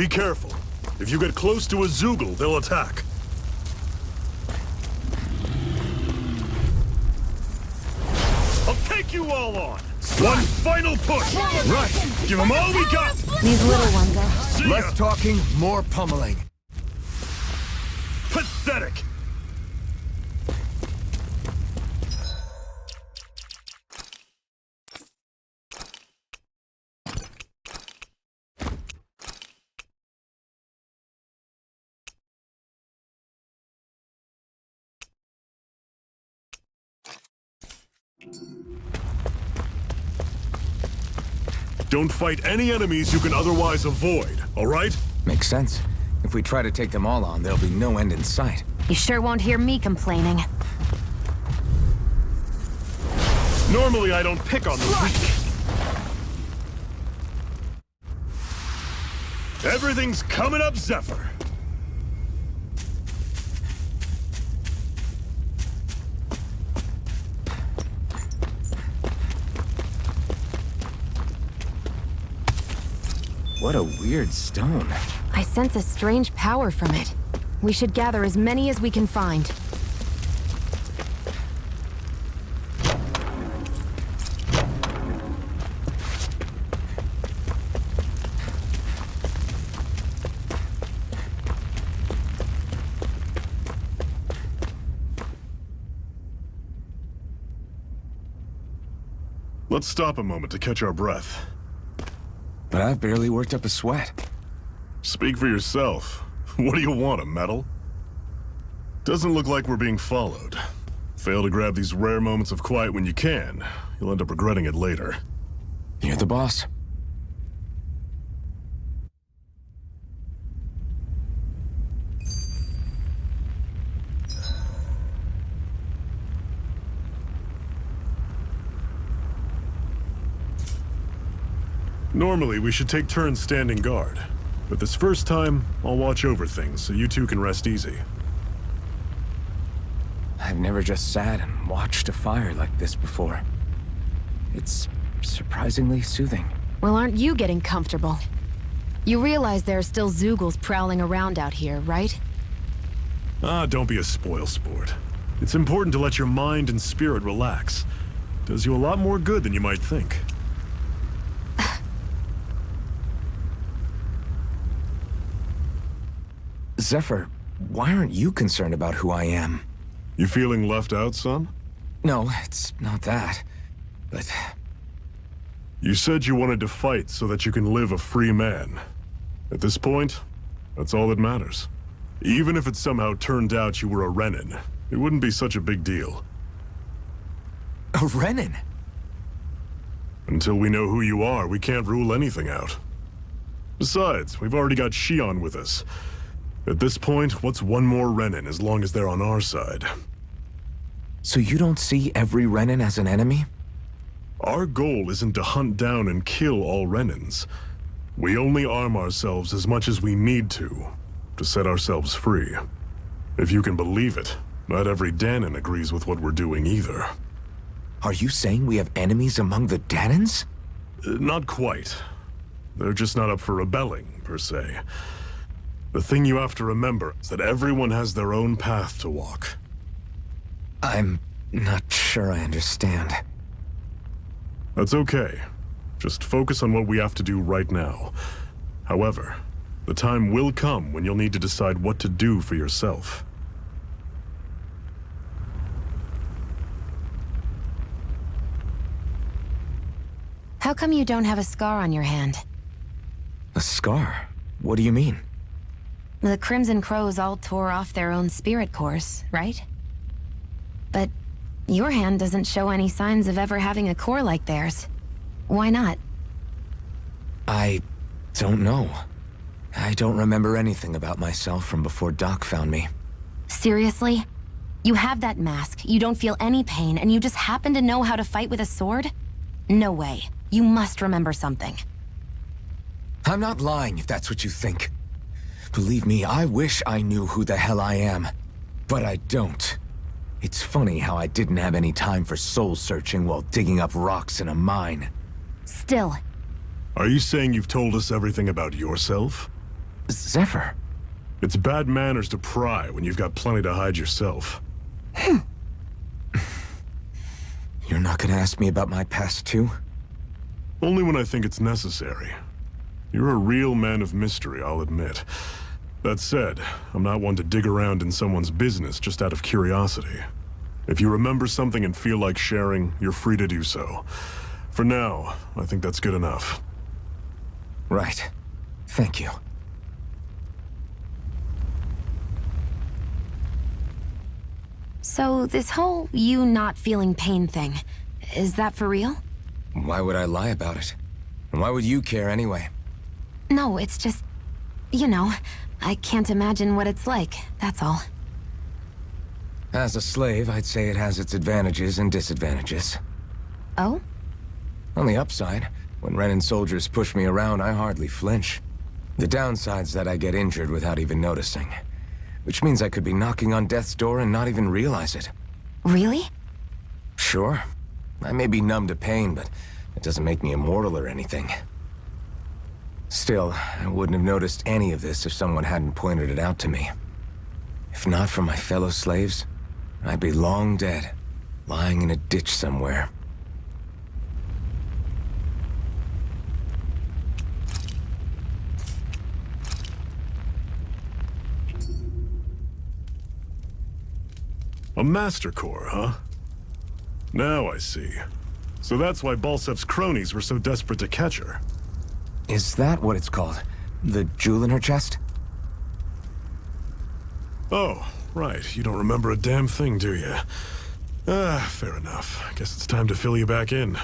Be careful. If you get close to a Zoogle, they'll attack. I'll take you all on! One final push! Right! Give them all we got! These little ones are... See ya. Less talking, more pummeling. Pathetic! Don't fight any enemies you can otherwise avoid, all right? Makes sense. If we try to take them all on, there'll be no end in sight. You sure won't hear me complaining. Normally I don't pick on the weak. Everything's coming up, Zephyr. What a weird stone. I sense a strange power from it. We should gather as many as we can find. Let's stop a moment to catch our breath. But I've barely worked up a sweat. Speak for yourself. What do you want, a medal? Doesn't look like we're being followed. Fail to grab these rare moments of quiet when you can. You'll end up regretting it later. You're the boss. Normally, we should take turns standing guard. But this first time, I'll watch over things so you two can rest easy. I've never just sat and watched a fire like this before. It's surprisingly soothing. Well, aren't you getting comfortable? You realize there are still Zoogles prowling around out here, right? Ah, don't be a spoil sport. It's important to let your mind and spirit relax. Does you a lot more good than you might think. Zephyr, why aren't you concerned about who I am? You feeling left out, son? No, it's not that. But You said you wanted to fight so that you can live a free man. At this point, that's all that matters. Even if it somehow turned out you were a Renin, it wouldn't be such a big deal. a Renin? Until we know who you are, we can't rule anything out. Besides, we've already got Shion with us. At this point, what's one more Renin as long as they're on our side? So you don't see every Renin as an enemy? Our goal isn't to hunt down and kill all Renins. We only arm ourselves as much as we need to set ourselves free. If you can believe it, not every Danon agrees with what we're doing either. Are you saying we have enemies among the Danons? Not quite. They're just not up for rebelling, per se. The thing you have to remember is that everyone has their own path to walk. I'm not sure I understand. That's okay. Just focus on what we have to do right now. However, the time will come when you'll need to decide what to do for yourself. How come you don't have a scar on your hand? A scar? What do you mean? The Crimson Crows all tore off their own spirit cores, right? But your hand doesn't show any signs of ever having a core like theirs. Why not? I don't know. I don't remember anything about myself from before Doc found me. Seriously? You have that mask, you don't feel any pain, and you just happen to know how to fight with a sword? No way. You must remember something. I'm not lying if that's what you think. Believe me, I wish I knew who the hell I am. But I don't. It's funny how I didn't have any time for soul searching while digging up rocks in a mine. Still, Are you saying you've told us everything about yourself? Zephyr? It's bad manners to pry when you've got plenty to hide yourself. You're not gonna ask me about my past, too? Only when I think it's necessary. You're a real man of mystery, I'll admit. That said, I'm not one to dig around in someone's business just out of curiosity. If you remember something and feel like sharing, you're free to do so. For now, I think that's good enough. Right. Thank you. So, this whole you not feeling pain thing, is that for real? Why would I lie about it? And why would you care anyway? No, it's just... You know, I can't imagine what it's like, that's all. As a slave, I'd say it has its advantages and disadvantages. Oh? On the upside, when Renan soldiers push me around, I hardly flinch. The downside's that I get injured without even noticing. Which means I could be knocking on death's door and not even realize it. Really? Sure. I may be numb to pain, but it doesn't make me immortal or anything. Still, I wouldn't have noticed any of this if someone hadn't pointed it out to me. If not for my fellow slaves, I'd be long dead, lying in a ditch somewhere. A Master Core, huh? Now I see. So that's why Balsef's cronies were so desperate to catch her. Is that what it's called? The jewel in her chest? Oh, right. You don't remember a damn thing, do you? Fair enough. Guess it's time to fill you back in.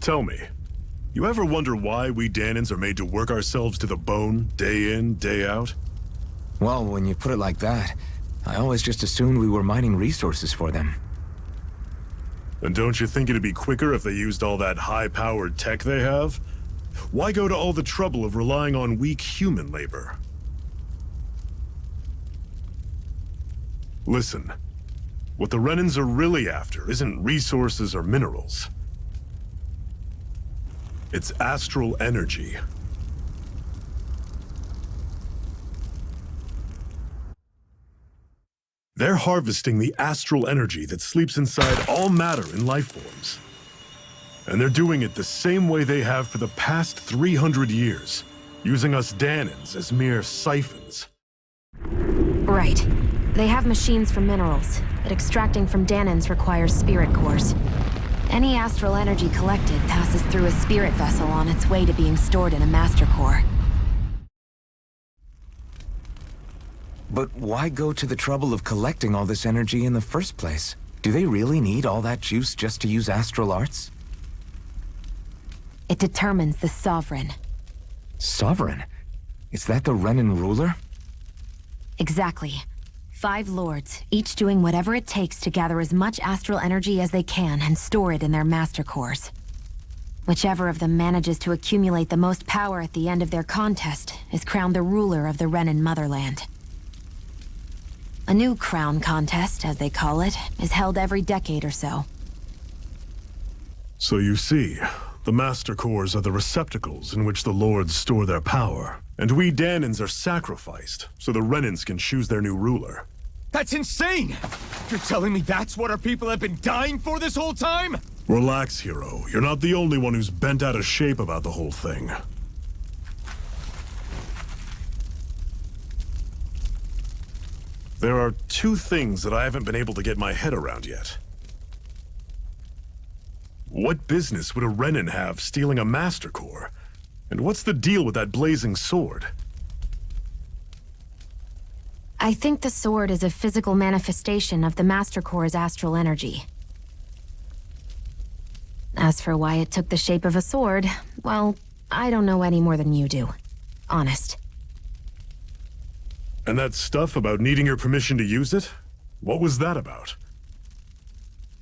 Tell me, you ever wonder why we Dahnans are made to work ourselves to the bone, day in, day out? Well, when you put it like that, I always just assumed we were mining resources for them. And don't you think it'd be quicker if they used all that high-powered tech they have? Why go to all the trouble of relying on weak human labor? Listen, what the Renans are really after isn't resources or minerals. It's astral energy. They're harvesting the astral energy that sleeps inside all matter in life forms. And they're doing it the same way they have for the past 300 years, using us Dahnans as mere siphons. Right. They have machines for minerals, but extracting from Dahnans requires spirit cores. Any astral energy collected passes through a spirit vessel on its way to being stored in a master core. But why go to the trouble of collecting all this energy in the first place? Do they really need all that juice just to use astral arts? It determines the Sovereign. Sovereign? Is that the Renan ruler? Exactly. 5 lords, each doing whatever it takes to gather as much astral energy as they can and store it in their master cores. Whichever of them manages to accumulate the most power at the end of their contest is crowned the ruler of the Renan motherland. A new crown contest, as they call it, is held every decade or so. So you see, the Master Cores are the receptacles in which the Lords store their power. And we Dahnans are sacrificed, so the Renans can choose their new ruler. That's insane! You're telling me that's what our people have been dying for this whole time? Relax, hero. You're not the only one who's bent out of shape about the whole thing. There are 2 things that I haven't been able to get my head around yet. What business would a Renan have stealing a Master Core? And what's the deal with that blazing sword? I think the sword is a physical manifestation of the Master Core's astral energy. As for why it took the shape of a sword, well, I don't know any more than you do. Honest. And that stuff about needing your permission to use it? What was that about?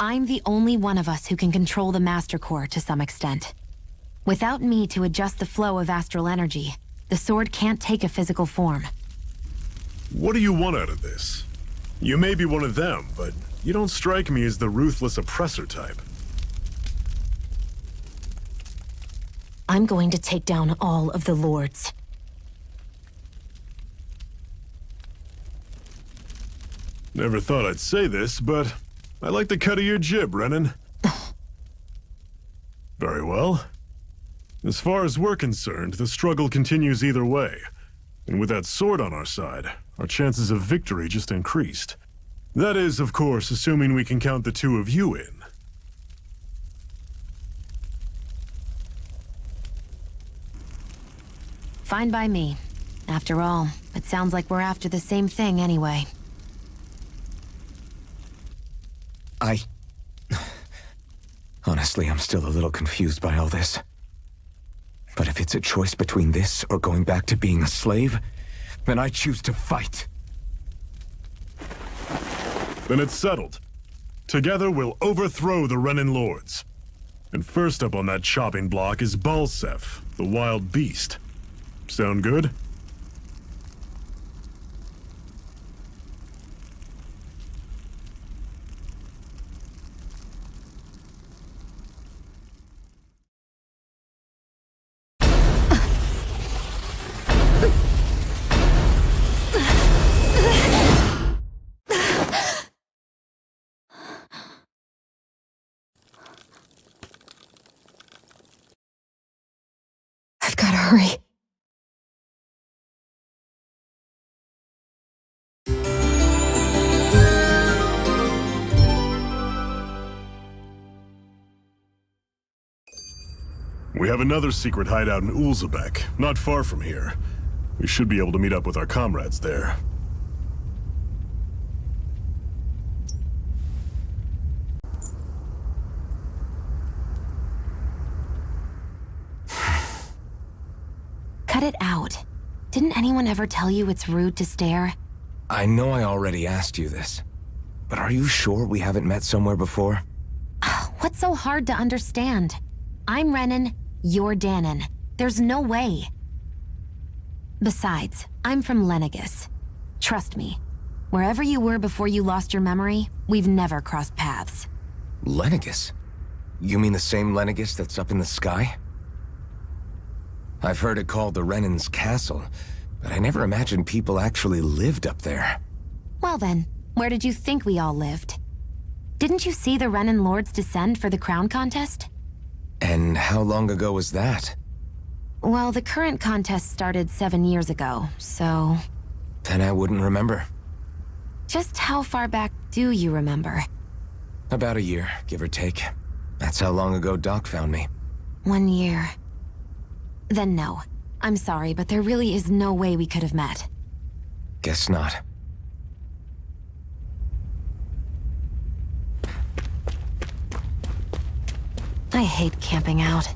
I'm the only one of us who can control the Master Core to some extent. Without me to adjust the flow of astral energy, the sword can't take a physical form. What do you want out of this? You may be one of them, but you don't strike me as the ruthless oppressor type. I'm going to take down all of the lords. Never thought I'd say this, but I like the cut of your jib, Renan. Very well. As far as we're concerned, the struggle continues either way. And with that sword on our side, our chances of victory just increased. That is, of course, assuming we can count the two of you in. Fine by me. After all, it sounds like we're after the same thing anyway. Honestly, I'm still a little confused by all this. But if it's a choice between this or going back to being a slave, then I choose to fight. Then it's settled. Together we'll overthrow the Renan lords. And first up on that chopping block is Balsef, the wild beast. Sound good? I've gotta hurry. We have another secret hideout in Ulzebek, not far from here. We should be able to meet up with our comrades there. Cut it out. Didn't anyone ever tell you it's rude to stare? I know I already asked you this, but are you sure we haven't met somewhere before? What's so hard to understand? I'm Renan, you're Danon. There's no way. Besides, I'm from Lenegis. Trust me, wherever you were before you lost your memory, we've never crossed paths. Lenegis? You mean the same Lenegis that's up in the sky? I've heard it called the Renan's Castle, but I never imagined people actually lived up there. Well then, where did you think we all lived? Didn't you see the Renan lords descend for the crown contest? And how long ago was that? Well, the current contest started 7 years ago, so... Then I wouldn't remember. Just how far back do you remember? About a year, give or take. That's how long ago Doc found me. 1 year. Then no. I'm sorry, but there really is no way we could have met. Guess not. I hate camping out.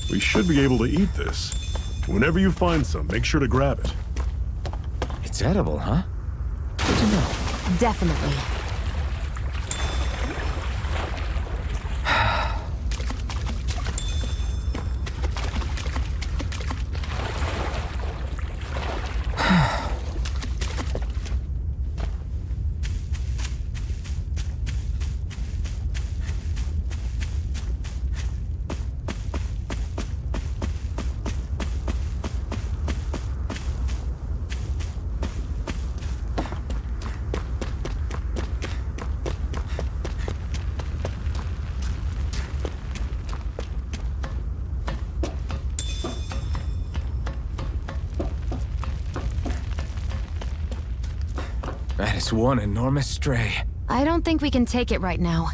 We should be able to eat this. Whenever you find some, make sure to grab it. It's edible, huh? Good to know. Definitely. That is one enormous stray. I don't think we can take it right now.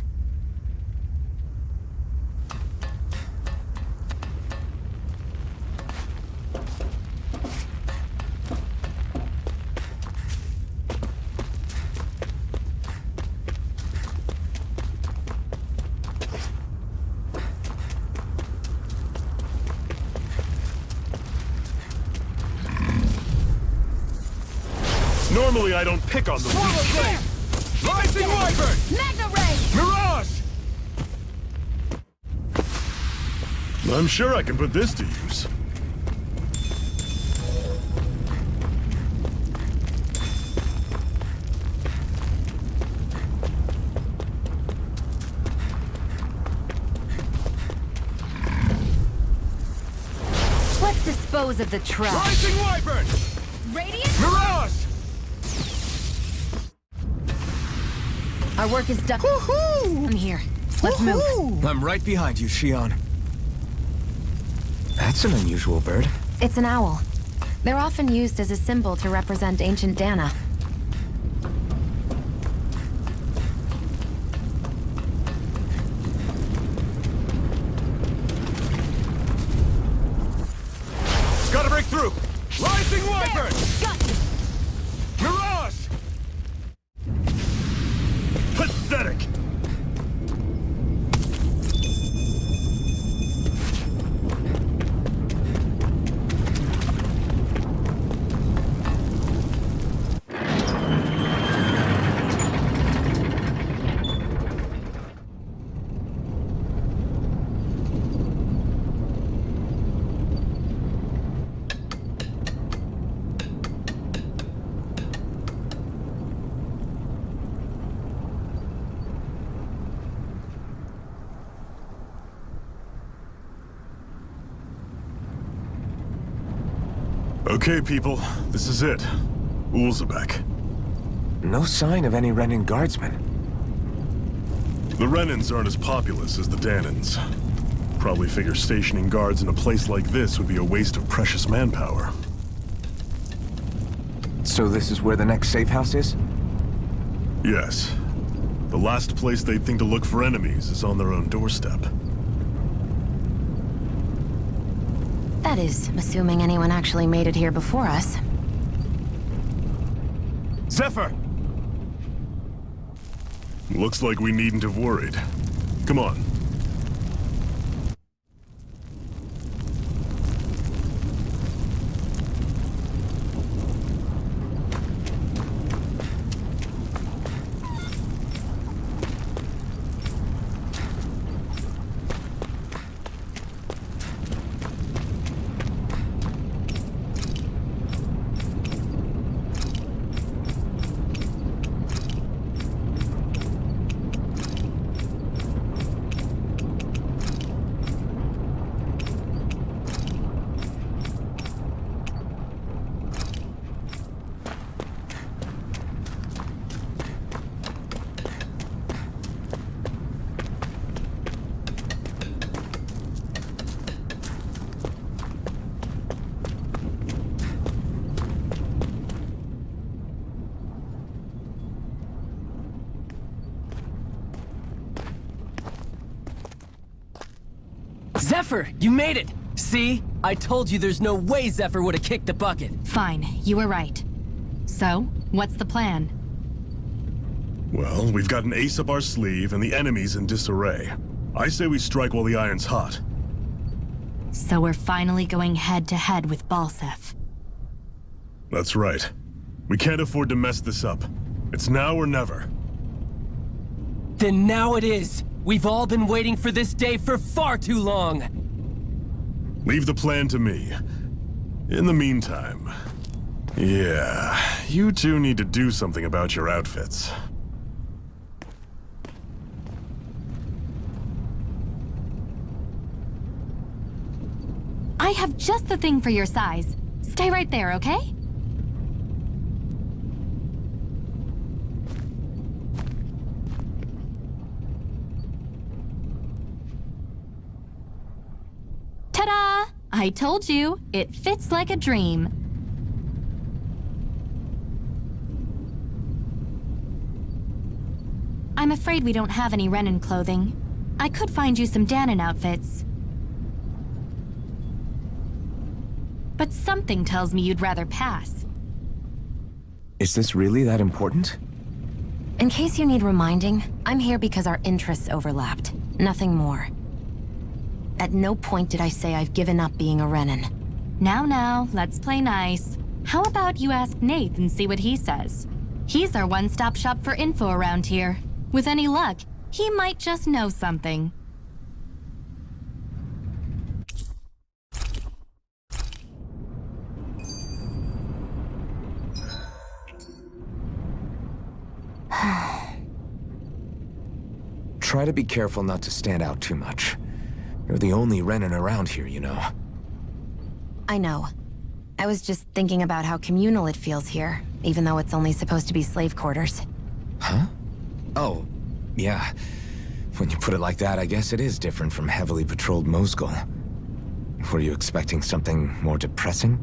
Normally I don't pick on the weak. Rising Wyvern! Magna Ray! Mirage! I'm sure I can put this to use. Let's dispose of the trash. Rising Wyvern! Radiant? Mirage! Our work is done. I'm here. Let's move. I'm right behind you, Shion. That's an unusual bird. It's an owl. They're often used as a symbol to represent ancient Dana. Gotta break through! Rising Wyvern! Got you. Mirage! Pathetic! Okay, people, this is it. Ulzebek. No sign of any Renin guardsmen. The Renans aren't as populous as the Danans. Probably figure stationing guards in a place like this would be a waste of precious manpower. So this is where the next safe house is? Yes. The last place they'd think to look for enemies is on their own doorstep. That is, assuming anyone actually made it here before us. Zephyr! Looks like we needn't have worried. Come on. Zephyr, you made it! See? I told you there's no way Zephyr would have kicked the bucket. Fine, you were right. So, what's the plan? Well, we've got an ace up our sleeve and the enemy's in disarray. I say we strike while the iron's hot. So we're finally going head-to-head with Balsef. That's right. We can't afford to mess this up. It's now or never. Then now it is! We've all been waiting for this day for far too long! Leave the plan to me. In the meantime... Yeah, you two need to do something about your outfits. I have just the thing for your size. Stay right there, okay? Ta-da! I told you, it fits like a dream. I'm afraid we don't have any Renin clothing. I could find you some Danon outfits. But something tells me you'd rather pass. Is this really that important? In case you need reminding, I'm here because our interests overlapped. Nothing more. At no point did I say I've given up being a Renin. Now, let's play nice. How about you ask Nath and see what he says? He's our one-stop shop for info around here. With any luck, he might just know something. Try to be careful not to stand out too much. You're the only Renan around here, you know. I know. I was just thinking about how communal it feels here, even though it's only supposed to be slave quarters. Huh? Oh, yeah. When you put it like that, I guess it is different from heavily patrolled Mosgul. Were you expecting something more depressing?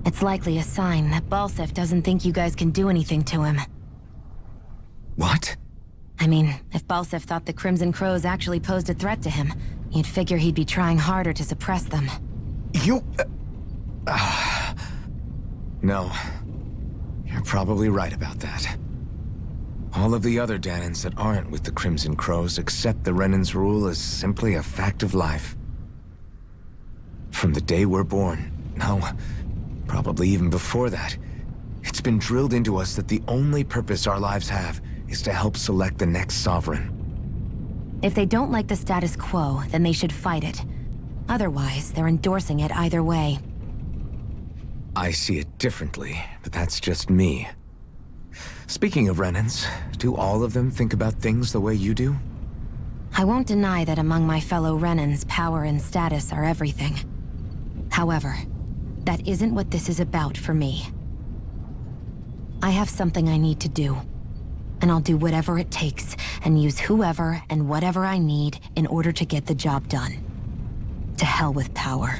It's likely a sign that Balsef doesn't think you guys can do anything to him. What? I mean, if Balsef thought the Crimson Crows actually posed a threat to him, you'd figure he'd be trying harder to suppress them. You... No. You're probably right about that. All of the other Danans that aren't with the Crimson Crows accept the Renan's rule as simply a fact of life. From the day we're born, no, probably even before that, it's been drilled into us that the only purpose our lives have is to help select the next sovereign. If they don't like the status quo, then they should fight it. Otherwise, they're endorsing it either way. I see it differently, but that's just me. Speaking of Renans, do all of them think about things the way you do? I won't deny that among my fellow Renans, power and status are everything. However, that isn't what this is about for me. I have something I need to do. And I'll do whatever it takes, and use whoever and whatever I need in order to get the job done. To hell with power.